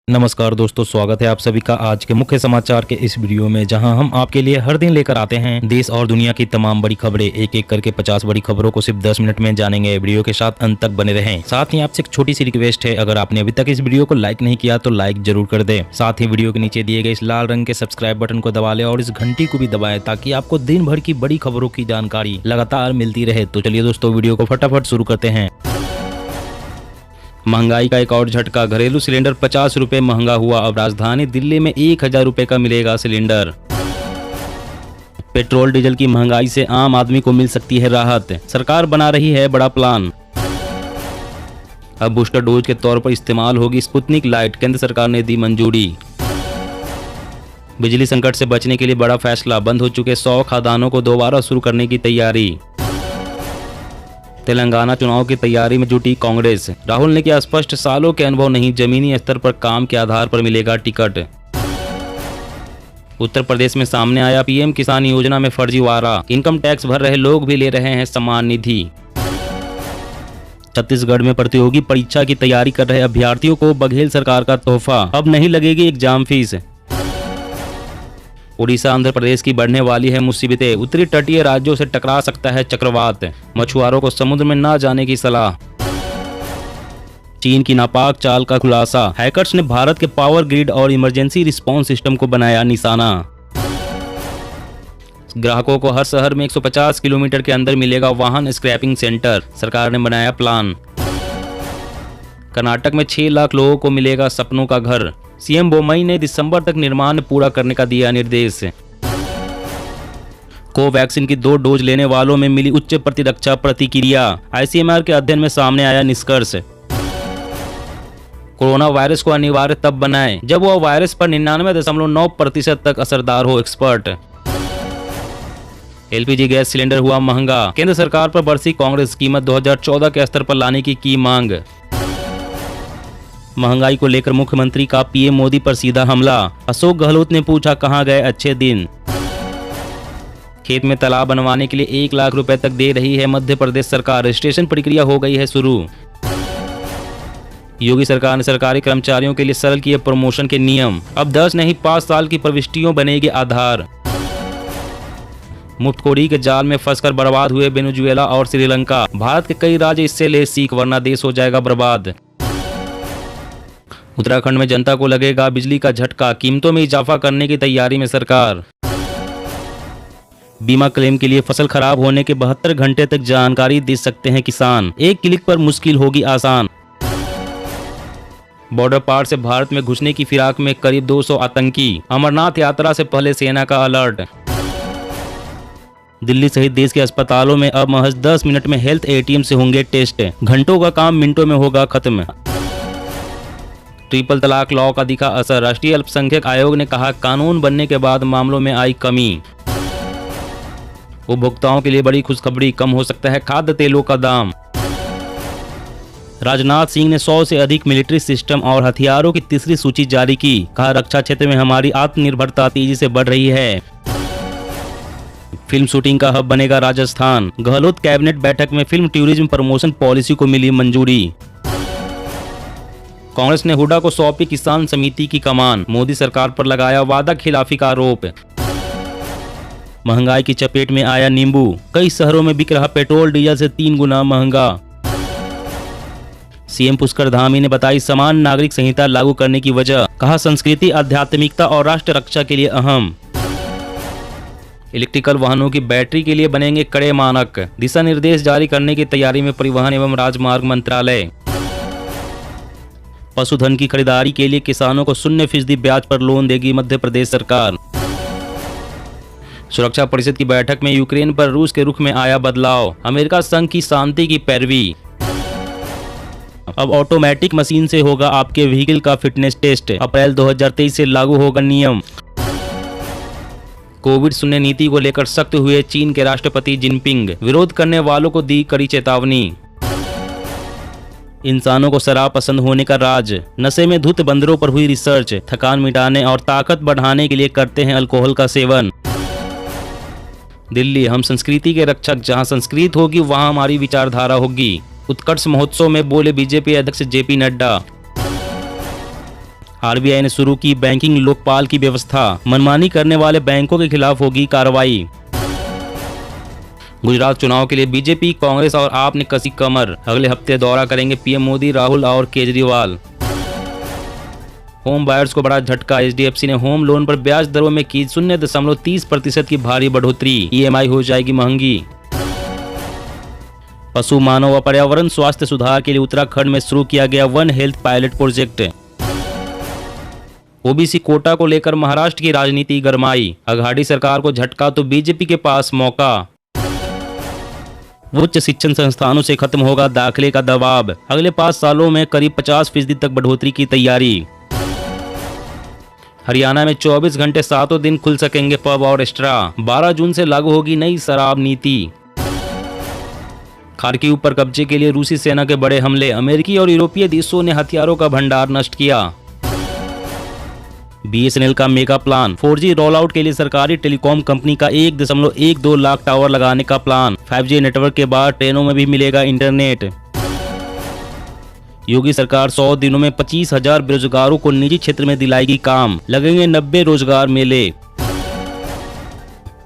नमस्कार दोस्तों, स्वागत है आप सभी का आज के मुख्य समाचार के इस वीडियो में, जहां हम आपके लिए हर दिन लेकर आते हैं देश और दुनिया की तमाम बड़ी खबरें। एक एक करके 50 बड़ी खबरों को सिर्फ 10 मिनट में जानेंगे। वीडियो के साथ अंत तक बने रहें। साथ ही आपसे एक छोटी सी रिक्वेस्ट है, अगर आपने अभी तक इस वीडियो को लाइक नहीं किया तो लाइक जरूर कर दे। साथ ही वीडियो के नीचे दिए गए इस लाल रंग के सब्सक्राइब बटन को दबा ले और इस घंटी को भी दबाएं, ताकि आपको दिन भर की बड़ी खबरों की जानकारी लगातार मिलती रहे। तो चलिए दोस्तों, वीडियो को फटाफट शुरू करते हैं। महंगाई का एक और झटका, घरेलू सिलेंडर 50 रुपए महंगा हुआ। अब राजधानी दिल्ली में 1000 रुपए का मिलेगा सिलेंडर। पेट्रोल डीजल की महंगाई से आम आदमी को मिल सकती है राहत, सरकार बना रही है बड़ा प्लान। अब बूस्टर डोज के तौर पर इस्तेमाल होगी स्पुतनिक लाइट, केंद्र सरकार ने दी मंजूरी। बिजली संकट से बचने के लिए बड़ा फैसला, बंद हो चुके 100 खदानों को दोबारा शुरू करने की तैयारी। तेलंगाना चुनाव की तैयारी में जुटी कांग्रेस, राहुल ने किया स्पष्ट, सालों के अनुभव नहीं, जमीनी स्तर पर काम के आधार पर मिलेगा टिकट। उत्तर प्रदेश में सामने आया पीएम किसान योजना में फर्जीवाड़ा, इनकम टैक्स भर रहे लोग भी ले रहे हैं सम्मान निधि। छत्तीसगढ़ में प्रतियोगी परीक्षा की तैयारी कर रहे अभ्यर्थियों को बघेल सरकार का तोहफा, अब नहीं लगेगी एग्जाम फीस। उड़ीसा आंध्र प्रदेश की बढ़ने वाली है मुसीबतें, उत्तरी तटीय राज्यों से टकरा सकता है चक्रवात, मछुआरों को समुद्र में न जाने की सलाह। चीन की नापाक चाल का खुलासा, हैकर्स ने भारत के पावर ग्रिड और इमरजेंसी रिस्पांस सिस्टम को बनाया निशाना। ग्राहकों को हर शहर में 150 किलोमीटर के अंदर मिलेगा वाहन स्क्रैपिंग सेंटर, सरकार ने बनाया प्लान। कर्नाटक में 6 लाख लोगों को मिलेगा सपनों का घर, सीएम बोम्मई ने दिसंबर तक निर्माण पूरा करने का दिया निर्देश। कोवैक्सीन की 2 डोज लेने वालों में मिली उच्च प्रतिरक्षा प्रतिक्रिया, आईसीएमआर के अध्ययन में सामने आया निष्कर्ष। कोरोना वायरस को अनिवार्य तब बनाएं जब वह वायरस पर 99.9% तक असरदार हो, एक्सपर्ट। एलपीजी गैस सिलेंडर हुआ महंगा, केंद्र सरकार पर बरसी कांग्रेस, कीमत 2014 के स्तर पर लाने की मांग। महंगाई को लेकर मुख्यमंत्री का पीएम मोदी पर सीधा हमला, अशोक गहलोत ने पूछा कहां गए अच्छे दिन। खेत में तालाब बनवाने के लिए 1 लाख रुपए तक दे रही है मध्य प्रदेश सरकार, रजिस्ट्रेशन प्रक्रिया हो गई है शुरू। योगी सरकार ने सरकारी कर्मचारियों के लिए सरल किए प्रमोशन के नियम, अब 10 नहीं 5 साल की प्रविष्टियों बनेगी आधार। मुफ्तखोरी के जाल में फंसकर बर्बाद हुए वेनेजुएला और श्रीलंका, भारत के कई राज्य इससे ले सीख, वरना देश हो जाएगा बर्बाद। उत्तराखंड में जनता को लगेगा बिजली का झटका, कीमतों में इजाफा करने की तैयारी में सरकार। बीमा क्लेम के लिए फसल खराब होने के 72 घंटे तक जानकारी दे सकते हैं किसान, एक क्लिक पर मुश्किल होगी आसान। बॉर्डर पार से भारत में घुसने की फिराक में करीब 200 आतंकी, अमरनाथ यात्रा से पहले सेना का अलर्ट। दिल्ली सहित देश के अस्पतालों में अब महज 10 मिनट में हेल्थ एटीएम से होंगे टेस्ट, घंटों का काम मिनटों में होगा खत्म। ट्रिपल तलाक लॉ का दिखा असर, राष्ट्रीय अल्पसंख्यक आयोग ने कहा कानून बनने के बाद मामलों में आई कमी। उपभोक्ताओं के लिए बड़ी खुशखबरी, कम हो सकता है खाद्य तेलों का दाम। राजनाथ सिंह ने 100 से अधिक मिलिट्री सिस्टम और हथियारों की तीसरी सूची जारी की, कहा रक्षा क्षेत्र में हमारी आत्मनिर्भरता तेजी से बढ़ रही है। फिल्म शूटिंग का हब बनेगा राजस्थान, गहलोत कैबिनेट बैठक में फिल्म टूरिज्म प्रमोशन पॉलिसी को मिली मंजूरी। कांग्रेस ने हुड्डा को सौंपी किसान समिति की कमान, मोदी सरकार पर लगाया वादा खिलाफी का आरोप। महंगाई की चपेट में आया नींबू, कई शहरों में बिक रहा पेट्रोल डीजल से 3 गुना महंगा। सीएम पुष्कर धामी ने बताई समान नागरिक संहिता लागू करने की वजह, कहा संस्कृति, आध्यात्मिकता और राष्ट्र रक्षा के लिए अहम। इलेक्ट्रिकल वाहनों की बैटरी के लिए बनेंगे कड़े मानक, दिशा निर्देश जारी करने की तैयारी में परिवहन एवं राजमार्ग मंत्रालय। पशुधन की खरीदारी के लिए किसानों को 0% ब्याज पर लोन देगी मध्य प्रदेश सरकार। सुरक्षा परिषद की बैठक में यूक्रेन पर रूस के रुख में आया बदलाव, अमेरिका संघ की शांति की पैरवी। अब ऑटोमेटिक मशीन से होगा आपके व्हीकल का फिटनेस टेस्ट, अप्रैल 2023 से लागू होगा नियम। कोविड शून्य नीति को लेकर सख्त हुए चीन के राष्ट्रपति जिनपिंग, विरोध करने वालों को दी कड़ी चेतावनी। इंसानों को शराब पसंद होने का राज, नशे में धुत बंदरों पर हुई रिसर्च, थकान मिटाने और ताकत बढ़ाने के लिए करते हैं अल्कोहल का सेवन। दिल्ली, हम संस्कृति के रक्षक, जहां संस्कृत होगी वहां हमारी विचारधारा होगी, उत्कर्ष महोत्सव में बोले बीजेपी अध्यक्ष जेपी नड्डा। आरबीआई ने शुरू की बैंकिंग लोकपाल की व्यवस्था, मनमानी करने वाले बैंकों के खिलाफ होगी कार्रवाई। गुजरात चुनाव के लिए बीजेपी, कांग्रेस और आप ने कसी कमर, अगले हफ्ते दौरा करेंगे पीएम मोदी, राहुल और केजरीवाल। होम बायर्स को बड़ा झटका, एचडीएफसी ने होम लोन पर ब्याज दरों में की 0.30% की भारी बढ़ोतरी, ईएमआई हो जाएगी महंगी। पशु, मानव व पर्यावरण स्वास्थ्य सुधार के लिए उत्तराखंड में शुरू किया गया one health pilot project. OBC Kota को लेकर महाराष्ट्र की राजनीति गरमाई, अघाड़ी सरकार को झटका तो बीजेपी के पास मौका। उच्च शिक्षण संस्थानों से खत्म होगा दाखिले का दबाव, अगले 5 सालों में करीब 50% तक बढ़ोतरी की तैयारी। हरियाणा में 24 घंटे 7 दिन खुल सकेंगे पब और रेस्टोरेंट, 12 जून से लागू होगी नई शराब नीति। खार्किव पर कब्जे के लिए रूसी सेना के बड़े हमले, अमेरिकी और यूरोपीय देशों ने हथियारों का भंडार नष्ट किया। बीएसएनएल का mega plan, 4G roll out के लिए सरकारी टेलीकॉम कंपनी का 1.12 लाख टावर लगाने का प्लान, 5G नेटवर्क के बाद ट्रेनों में भी मिलेगा इंटरनेट। योगी सरकार 100 दिनों में 25,000 बेरोजगारों को निजी क्षेत्र में दिलाएगी काम, लगेंगे 90 रोजगार मेले।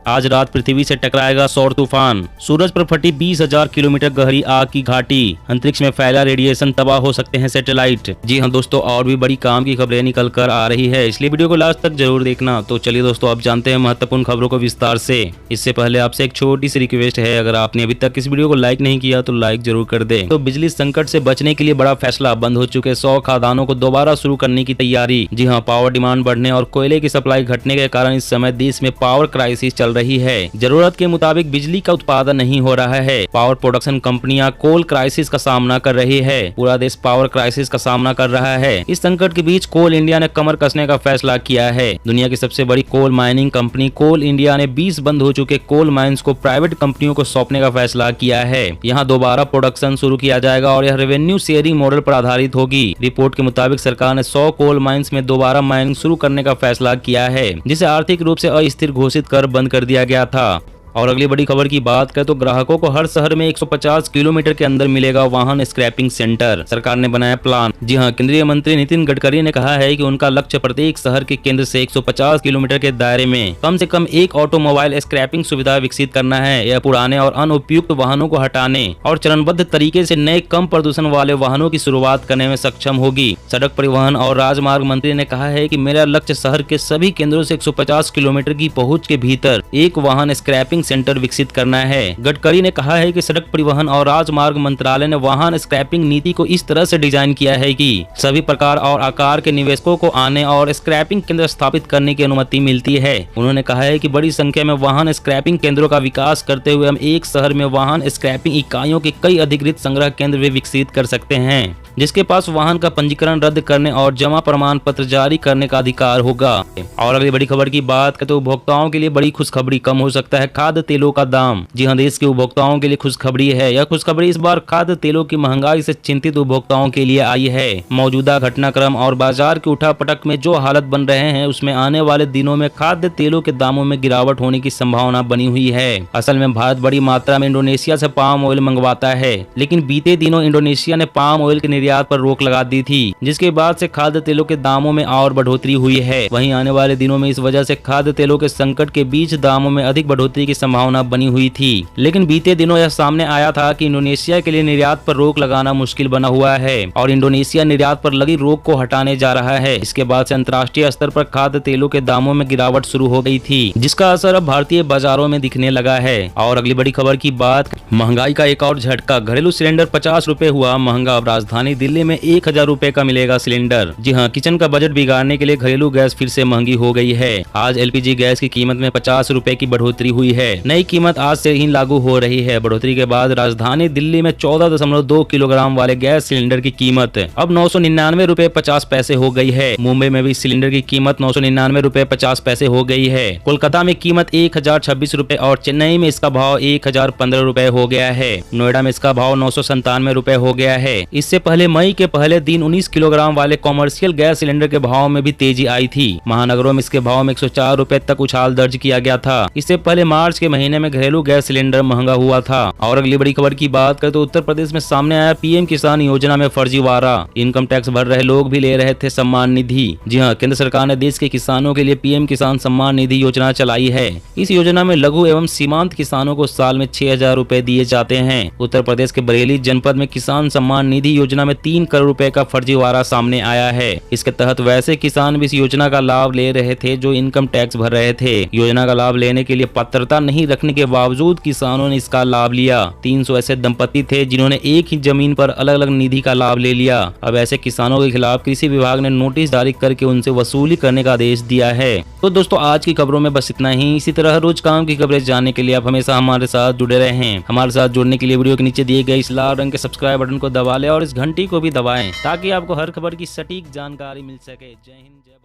आज रात पृथ्वी से टकराएगा सौर तूफान, सूरज पर फटी 20,000 किलोमीटर गहरी आग की घाटी, अंतरिक्ष में फैला रेडिएशन, तबाह हो सकते हैं सैटेलाइट। जी हाँ दोस्तों, और भी बड़ी काम की खबरें निकल कर आ रही है, इसलिए वीडियो को लास्ट तक जरूर देखना। तो चलिए दोस्तों, अब जानते हैं महत्वपूर्ण खबरों को विस्तार से। इससे पहले आपसे एक छोटी सी रिक्वेस्ट है, अगर आपने अभी तक इस वीडियो को लाइक नहीं किया तो लाइक जरूर कर दे। तो बिजली संकट से बचने के लिए बड़ा फैसला, बंद हो चुके 100 खदानों को दोबारा शुरू करने की तैयारी। जी हाँ, पावर डिमांड बढ़ने और कोयले की सप्लाई घटने के कारण इस समय देश में पावर क्राइसिस चल रही है। जरूरत के मुताबिक बिजली का उत्पादन नहीं हो रहा है। पावर प्रोडक्शन कंपनियां कोल क्राइसिस का सामना कर रही है। पूरा देश पावर क्राइसिस का सामना कर रहा है। इस संकट के बीच कोल इंडिया ने कमर कसने का फैसला किया है। दुनिया की सबसे बड़ी कोल माइनिंग कंपनी कोल इंडिया ने 20 बंद हो चुके कोल माइंस को प्राइवेट कंपनियों को सौंपने का फैसला किया है। यहाँ दोबारा प्रोडक्शन शुरू किया जाएगा और यह रेवेन्यू शेयरिंग मॉडल पर आधारित होगी। रिपोर्ट के मुताबिक सरकार ने 100 कोल माइंस में दोबारा माइनिंग शुरू करने का फैसला किया है, जिसे आर्थिक रूप से अस्थिर घोषित कर बंद कर दिया गया था। और अगली बड़ी खबर की बात करें तो ग्राहकों को हर शहर में 150 किलोमीटर के अंदर मिलेगा वाहन स्क्रैपिंग सेंटर, सरकार ने बनाया प्लान। जी हां, केंद्रीय मंत्री नितिन गडकरी ने कहा है कि उनका लक्ष्य प्रत्येक शहर के केंद्र से 150 किलोमीटर के दायरे में कम से कम एक ऑटोमोबाइल स्क्रैपिंग सुविधा विकसित करना है। यह पुराने और अनुपयुक्त वाहनों को हटाने और चरणबद्ध तरीके से नए कम प्रदूषण वाले वाहनों की शुरुआत करने में सक्षम होगी। सड़क परिवहन और राजमार्ग मंत्री ने कहा है कि मेरा लक्ष्य शहर के सभी केंद्रों से 150 किलोमीटर की पहुँच के भीतर एक वाहन स्क्रैपिंग सेंटर विकसित करना है। गडकरी ने कहा है कि सड़क परिवहन और राजमार्ग मंत्रालय ने वाहन स्क्रैपिंग नीति को इस तरह से डिजाइन किया है कि सभी प्रकार और आकार के निवेशकों को आने और स्क्रैपिंग केंद्र स्थापित करने की अनुमति मिलती है। उन्होंने कहा है कि बड़ी संख्या में वाहन स्क्रैपिंग केंद्रों का विकास करते हुए हम एक शहर में वाहन स्क्रैपिंग इकाइयों के कई अधिकृत संग्रह केंद्र भी विकसित कर सकते हैं, जिसके पास वाहन का पंजीकरण रद्द करने और जमा प्रमाण पत्र जारी करने का अधिकार होगा। और अगली बड़ी खबर की बात करें तो उपभोक्ताओं के लिए बड़ी खुशखबरी, कम हो सकता है खाद्य तेलों का दाम। जी हां, देश के उपभोक्ताओं के लिए खुशखबरी है। यह खुशखबरी इस बार खाद्य तेलों की महंगाई से चिंतित उपभोक्ताओं के लिए आई है। मौजूदा घटनाक्रम और बाजार की उठापटक में जो हालत बन रहे हैं, उसमें आने वाले दिनों में खाद्य तेलों के दामों में गिरावट होने की संभावना बनी हुई है। असल में भारत बड़ी मात्रा में इंडोनेशिया से पाम ऑयल मंगवाता है, लेकिन बीते दिनों इंडोनेशिया ने पाम ऑयल के निर्यात पर रोक लगा दी थी, जिसके बाद से खाद्य तेलों के दामों में और बढ़ोतरी हुई है। वहीं आने वाले दिनों में इस वजह से खाद्य तेलों के संकट के बीच दामों में अधिक बढ़ोतरी की संभावना बनी हुई थी। लेकिन बीते दिनों यह सामने आया था कि इंडोनेशिया के लिए निर्यात पर रोक लगाना मुश्किल बना हुआ है और इंडोनेशिया निर्यात पर लगी रोक को हटाने जा रहा है। इसके बाद से अंतर्राष्ट्रीय स्तर पर खाद्य तेलों के दामों में गिरावट शुरू हो गई थी, जिसका असर अब भारतीय बाजारों में दिखने लगा है। और अगली बड़ी खबर की बात, महंगाई का एक और झटका, घरेलू सिलेंडर 50 रुपए हुआ महंगा। अब राजधानी दिल्ली में 1,000 रुपए का मिलेगा सिलेंडर। जी हाँ, किचन का बजट बिगाड़ने के लिए घरेलू गैस फिर से महंगी हो गई है। आज एलपीजी गैस की कीमत में 50 रुपए की बढ़ोतरी हुई है। नई कीमत आज से ही लागू हो रही है। बढ़ोतरी के बाद राजधानी दिल्ली में 14.2 किलोग्राम वाले गैस सिलेंडर की कीमत अब 999 रुपए 50 पैसे हो गई है। मुंबई में भी सिलेंडर की कीमत 999 रुपए 50 पैसे हो गई है। कोलकाता में कीमत 1,026 रुपए और चेन्नई में इसका भाव 1,015 रुपए हो गया है। नोएडा में इसका भाव 997 रुपए हो गया है। इससे पहले मई के पहले दिन 19 किलोग्राम वाले कॉमर्शियल गैस सिलेंडर के भाव में भी तेजी आई थी। महानगरों में इसके भाव में 104 रुपए तक उछाल दर्ज किया गया था। इससे पहले मार्च के महीने में घरेलू गैस सिलेंडर महंगा हुआ था। और अगली बड़ी खबर की बात करें तो उत्तर प्रदेश में सामने आया पीएम किसान योजना में फर्जीवाड़ा। इनकम टैक्स भर रहे लोग भी ले रहे थे सम्मान निधि। जी हाँ, केंद्र सरकार ने देश के किसानों के लिए पीएम किसान सम्मान निधि योजना चलाई है। इस योजना में लघु एवं सीमांत किसानों को साल में 6,000 रूपए दिए जाते हैं। उत्तर प्रदेश के बरेली जनपद में किसान सम्मान निधि योजना में 3 करोड़ रुपए का फर्जीवाड़ा सामने आया है। इसके तहत वैसे किसान भी इस योजना का लाभ ले रहे थे जो इनकम टैक्स भर रहे थे। योजना का लाभ लेने के लिए पात्रता नहीं रखने के बावजूद किसानों ने इसका लाभ लिया। 300 ऐसे दंपति थे जिन्होंने एक ही जमीन पर अलग अलग निधि का लाभ ले लिया। अब ऐसे किसानों के खिलाफ कृषि विभाग ने नोटिस जारी करके उनसे वसूली करने का आदेश दिया है। तो दोस्तों, आज की खबरों में बस इतना ही। इसी तरह रोज काम की खबरें जानने के लिए आप हमेशा हमारे साथ जुड़े रहें। हमारे साथ जुड़ने के लिए वीडियो के नीचे दिए गए इस लाल रंग के सब्सक्राइब बटन को दबा लें और इस घंटी को भी दबाएं ताकि आपको हर खबर की सटीक जानकारी मिल सके। जय हिंद, जय भारत।